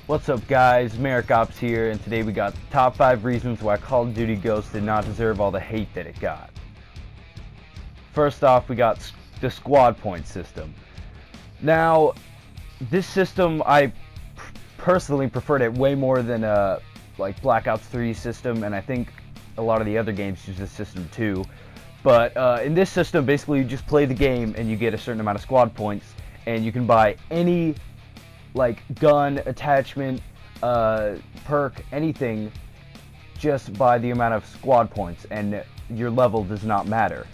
What's up guys, Merrick Ops here, and today we got the top 5 reasons why Call of Duty Ghosts did not deserve all the hate that it got. First off, we got the squad point system. Now, this system, I personally preferred it way more than like Black Ops 3 system, and I think a lot of the other games use this system too. But in this system, basically you just play the game and you get a certain amount of squad points, and you can buy any like gun, attachment, perk, anything just by the amount of squad points, and your level does not matter.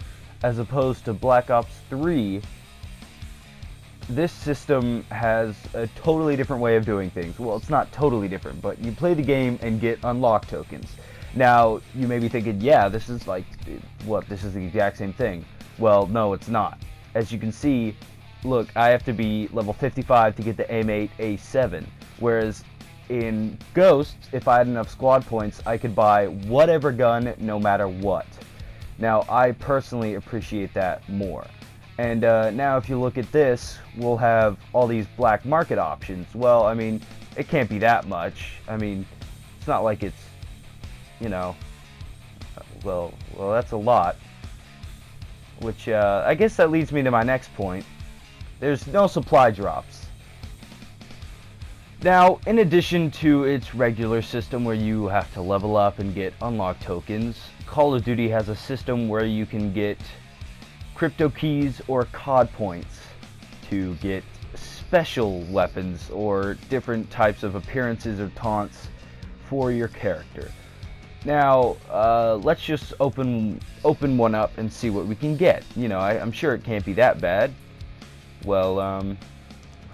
As opposed to Black Ops 3, this system has a totally different way of doing things. Well, it's not totally different, but you play the game and get unlock tokens. Now, you may be thinking, yeah, this is like, what, this is the exact same thing. Well, no, it's not. As you can see, look, I have to be level 55 to get the M8 A7, whereas in Ghosts, if I had enough squad points, I could buy whatever gun, no matter what. Now, I personally appreciate that more. And now if you look at this, we'll have all these black market options. Well, I mean, it can't be that much. I mean, it's not like it's, you know, well, that's a lot. Which, I guess that leads me to my next point. There's no supply drops. Now, in addition to its regular system where you have to level up and get unlock tokens, Call of Duty has a system where you can get crypto keys or COD points to get special weapons or different types of appearances or taunts for your character. Now, let's just open one up and see what we can get. You know, I'm sure it can't be that bad. Well,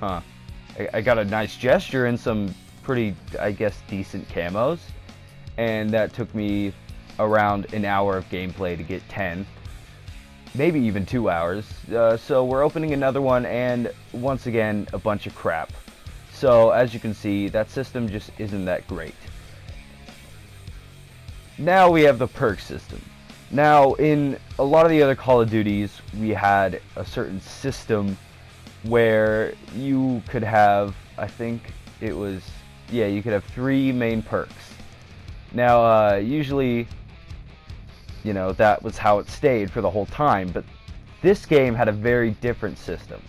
I got a nice gesture and some pretty, I guess, decent camos, and that took me around an hour of gameplay to get 10, maybe even 2 hours. So we're opening another one, and once again, a bunch of crap. So as you can see, that system just isn't that great. Now we have the perk system. Now, in a lot of the other Call of Duties, we had a certain system where you could have, I think it was, yeah, you could have 3 main perks. Now, usually, you know, that was how it stayed for the whole time, but this game had a very different system.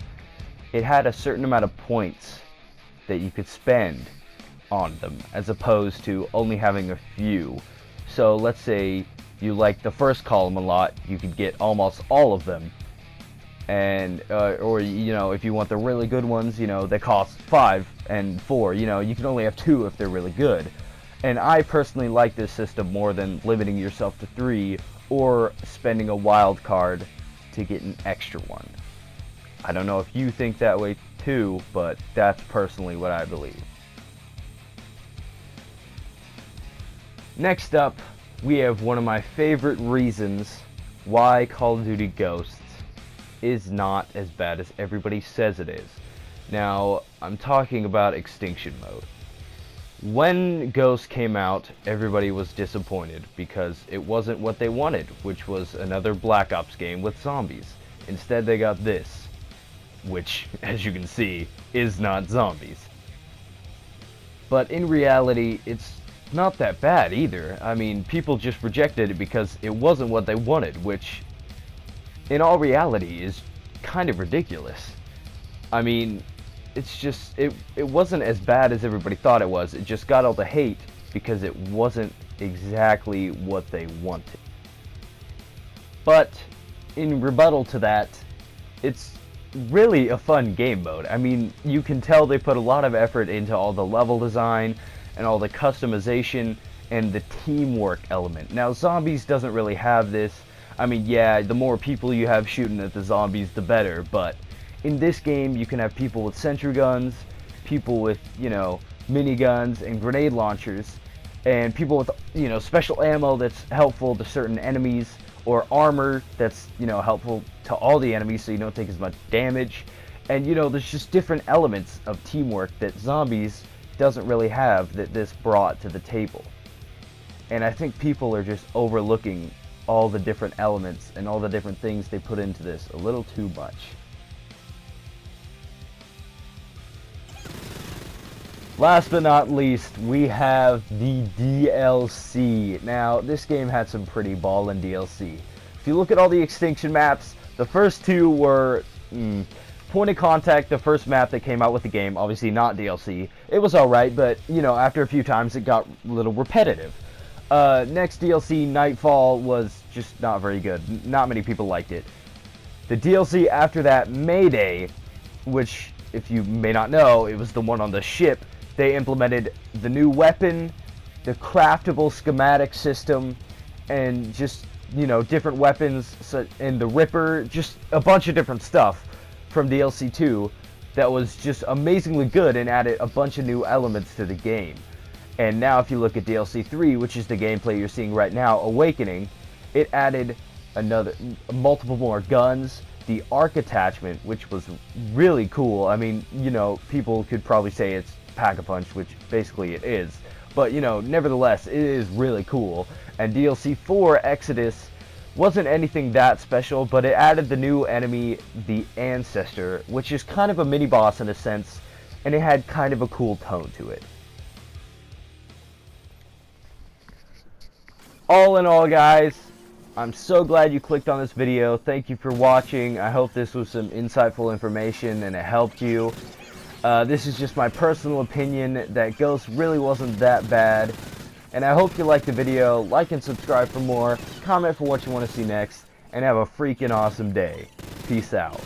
It had a certain amount of points that you could spend on them, as opposed to only having a few. So let's say you like the first column a lot, you could get almost all of them. And or you know, if you want the really good ones, you know, they cost 5 and 4, you know, you can only have 2 if they're really good. And I personally like this system more than limiting yourself to 3 or spending a wild card to get an extra one. I don't know if you think that way too, but that's personally what I believe. Next up, we have one of my favorite reasons why Call of Duty Ghosts is not as bad as everybody says it is. Now, I'm talking about Extinction mode. When Ghosts came out, everybody was disappointed because it wasn't what they wanted, which was another Black Ops game with zombies. Instead, they got this, which, as you can see, is not zombies. But in reality, it's not that bad either. I mean, people just rejected it because it wasn't what they wanted, which in all reality is kind of ridiculous. I mean, it's just, it wasn't as bad as everybody thought it was. It just got all the hate because it wasn't exactly what they wanted. But in rebuttal to that, it's really a fun game mode. I mean, you can tell they put a lot of effort into all the level design and all the customization and the teamwork element. Now, Zombies doesn't really have this. I mean, yeah, the more people you have shooting at the zombies, the better, but in this game, you can have people with sentry guns, people with, you know, miniguns and grenade launchers, and people with, you know, special ammo that's helpful to certain enemies, or armor that's, you know, helpful to all the enemies so you don't take as much damage. And, you know, there's just different elements of teamwork that Zombies doesn't really have that this brought to the table. And I think people are just overlooking all the different elements and all the different things they put into this a little too much. Last but not least, we have the DLC. Now, this game had some pretty ballin' DLC. If you look at all the Extinction maps, the first two were Point of Contact, the first map that came out with the game, obviously not DLC. It was alright, but, you know, after a few times it got a little repetitive. Next DLC, Nightfall, was just not very good. Not many people liked it. The DLC after that, Mayday, which, if you may not know, it was the one on the ship. They implemented the new weapon, the craftable schematic system, and just, you know, different weapons, and the Ripper, just a bunch of different stuff from DLC 2 that was just amazingly good and added a bunch of new elements to the game. And now if you look at DLC 3, which is the gameplay you're seeing right now, Awakening, it added multiple more guns, the arc attachment, which was really cool. I mean, you know, people could probably say it's Pack-a-Punch, which basically it is, but, you know, nevertheless, it is really cool. And DLC 4, Exodus, wasn't anything that special, but it added the new enemy, the Ancestor, which is kind of a mini-boss in a sense, and it had kind of a cool tone to it. All in all, guys, I'm so glad you clicked on this video. Thank you for watching. I hope this was some insightful information and it helped you. This is just my personal opinion that Ghost really wasn't that bad. And I hope you liked the video. Like and subscribe for more. Comment for what you want to see next. And have a freaking awesome day. Peace out.